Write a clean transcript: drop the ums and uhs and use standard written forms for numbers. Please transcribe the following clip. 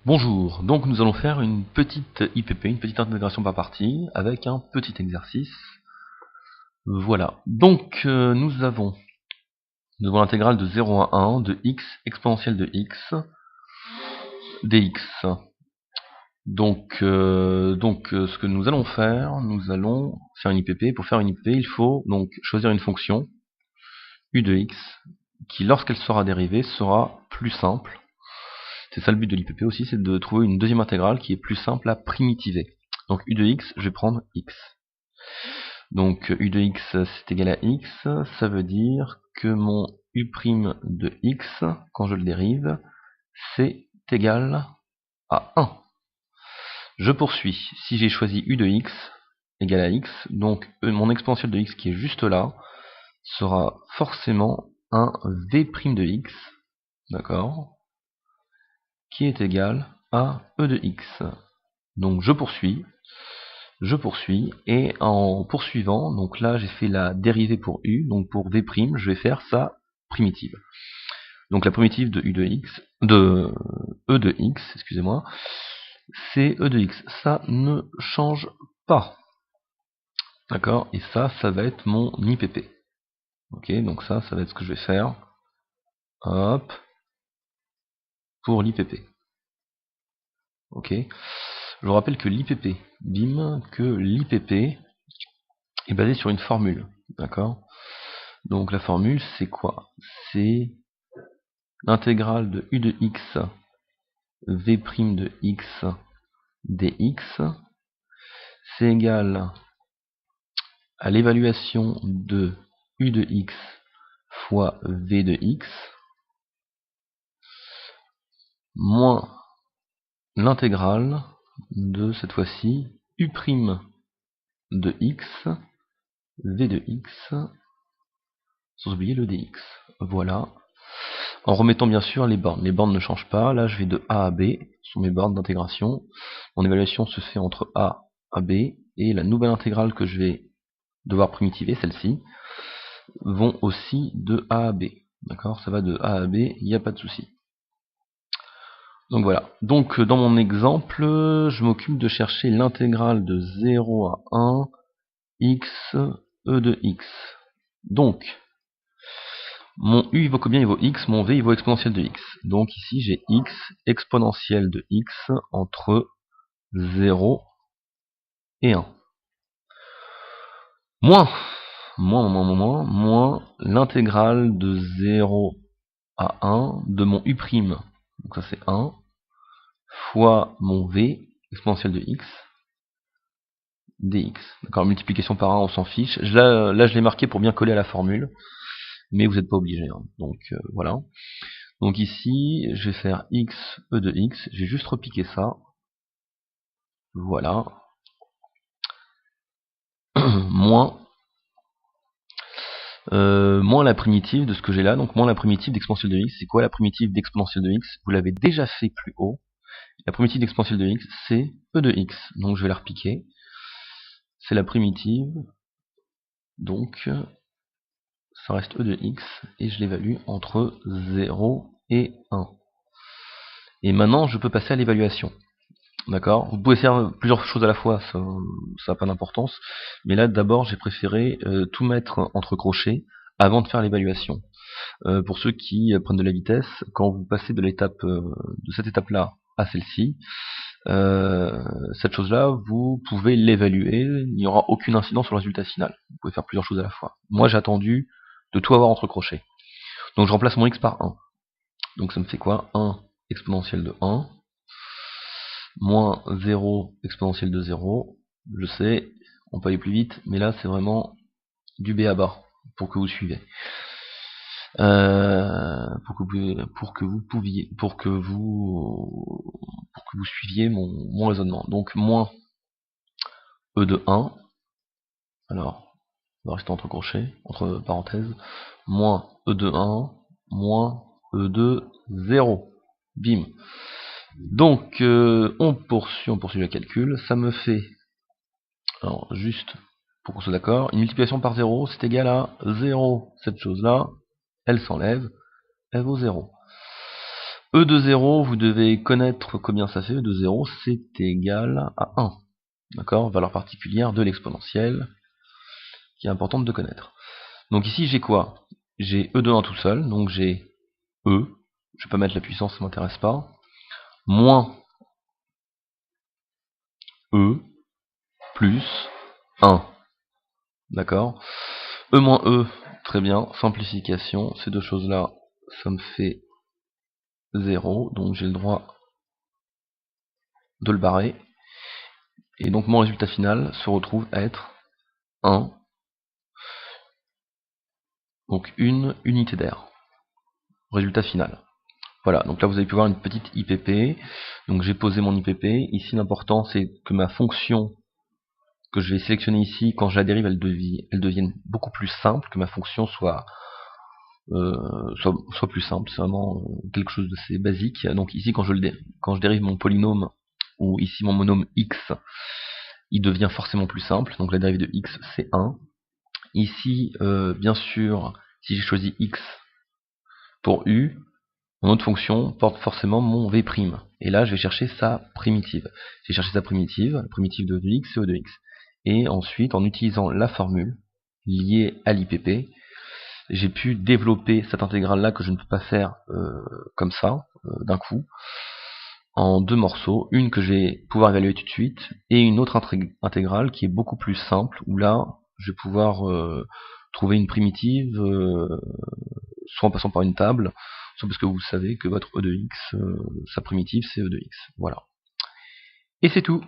Bonjour, donc nous allons faire une petite IPP, une petite intégration par partie, avec un petit exercice. Voilà, donc nous avons l'intégrale de 0 à 1 de x exponentielle de x dx. Donc ce que nous allons faire une IPP. Pour faire une IPP, il faut donc choisir une fonction u de x qui, lorsqu'elle sera dérivée, sera plus simple. C'est ça le but de l'IPP aussi, c'est de trouver une deuxième intégrale qui est plus simple à primitiver. Donc u de x, je vais prendre x. Donc u de x c'est égal à x, ça veut dire que mon u' de x, quand je le dérive, c'est égal à 1. Je poursuis, si j'ai choisi u de x égal à x, donc mon exponentielle de x qui est juste là, sera forcément un v' de x, d'accord, qui est égal à e de x. Donc je poursuis, et en poursuivant, donc là j'ai fait la dérivée pour u, donc pour v', je vais faire sa primitive. Donc la primitive de u de x, de e de x, excusez-moi, c'est e de x. Ça ne change pas. D'accord? Et ça va être mon IPP. Ok, donc ça va être ce que je vais faire. Hop. Pour l'IPP. Ok. Je vous rappelle que l'IPP, l'IPP est basé sur une formule. D'accord? Donc la formule, c'est quoi? C'est l'intégrale de u de x v' de x dx, c'est égal à l'évaluation de u de x fois v de x, moins l'intégrale de, cette fois-ci, u' de x, v de x, sans oublier le dx. Voilà. En remettant bien sûr les bornes. Les bornes ne changent pas. Là, je vais de a à b, sur mes bornes d'intégration. Mon évaluation se fait entre a à b, et la nouvelle intégrale que je vais devoir primitiver, celle-ci, vont aussi de a à b. D'accord? Ça va de a à b, il n'y a pas de souci. Donc voilà. Donc dans mon exemple, je m'occupe de chercher l'intégrale de 0 à 1 x e de x. Donc, mon u il vaut combien? Il vaut x, mon v il vaut exponentielle de x. Donc ici j'ai x exponentielle de x entre 0 et 1. Moins l'intégrale de 0 à 1 de mon u', donc ça c'est 1, fois mon v, exponentielle de x, dx. D'accord, multiplication par 1, on s'en fiche. Là je l'ai marqué pour bien coller à la formule, mais vous n'êtes pas obligé. Hein. Donc voilà. Donc ici, je vais faire x, e de x, j'ai juste repiqué ça. Voilà. moins la primitive de ce que j'ai là, donc moins la primitive d'exponentielle de x. C'est quoi la primitive d'exponentielle de x? Vous l'avez déjà fait plus haut. La primitive d'exponentielle de x, c'est e de x. Donc je vais la repiquer. C'est la primitive, donc ça reste e de x, et je l'évalue entre 0 et 1. Et maintenant, je peux passer à l'évaluation. D'accord? Vous pouvez faire plusieurs choses à la fois, ça n'a pas d'importance. Mais là, d'abord, j'ai préféré tout mettre entre crochets avant de faire l'évaluation. Pour ceux qui prennent de la vitesse, quand vous passez de cette étape-là à celle-ci, cette chose-là, vous pouvez l'évaluer, il n'y aura aucune incidence sur le résultat final. Vous pouvez faire plusieurs choses à la fois. Moi, j'ai attendu de tout avoir entre crochets. Donc je remplace mon x par 1. Donc ça me fait quoi? 1 exponentielle de 1, moins 0 exponentielle de 0. Je sais, on peut aller plus vite, mais là c'est vraiment du b à bas, pour que vous suivez. Pour que vous suiviez mon raisonnement. Donc moins e de 1, alors on va rester entre crochets, entre parenthèses, moins e de 1, moins e de 0. Bim. Donc on poursuit le calcul, ça me fait, alors juste pour qu'on soit d'accord, une multiplication par 0, c'est égal à 0, cette chose-là, elle s'enlève, elle vaut 0. E de 0, vous devez connaître combien ça fait. E de 0, c'est égal à 1. D'accord? Valeur particulière de l'exponentielle, qui est importante de connaître. Donc ici, j'ai quoi? J'ai E de 1 tout seul, donc j'ai E. Je vais pas mettre la puissance, ça m'intéresse pas. Moins E plus 1. D'accord? E moins E, très bien. Simplification, ces deux choses-là, ça me fait 0. Donc j'ai le droit de le barrer. Et donc mon résultat final se retrouve à être 1. Donc une unité d'air. Résultat final. Voilà, donc là vous avez pu voir une petite IPP. Donc j'ai posé mon IPP. Ici l'important c'est que ma fonction que je vais sélectionner ici, quand je la dérive, elle devienne beaucoup plus simple, que ma fonction soit plus simple. C'est vraiment quelque chose d'assez basique. Donc ici quand je dérive mon polynôme, ou ici mon monôme x, il devient forcément plus simple. Donc la dérivée de x c'est 1. Ici, bien sûr, si j'ai choisi x pour u, mon autre fonction porte forcément mon v'. Et là, je vais chercher sa primitive. Je vais chercher sa primitive, la primitive de x, c'est O de x. Et ensuite, en utilisant la formule liée à l'IPP, j'ai pu développer cette intégrale-là que je ne peux pas faire comme ça, d'un coup, en deux morceaux. Une que je vais pouvoir évaluer tout de suite, et une autre intégrale qui est beaucoup plus simple, où là, je vais pouvoir trouver une primitive, soit en passant par une table, soit parce que vous savez que votre E de x, sa primitive c'est E de x. Voilà. Et c'est tout.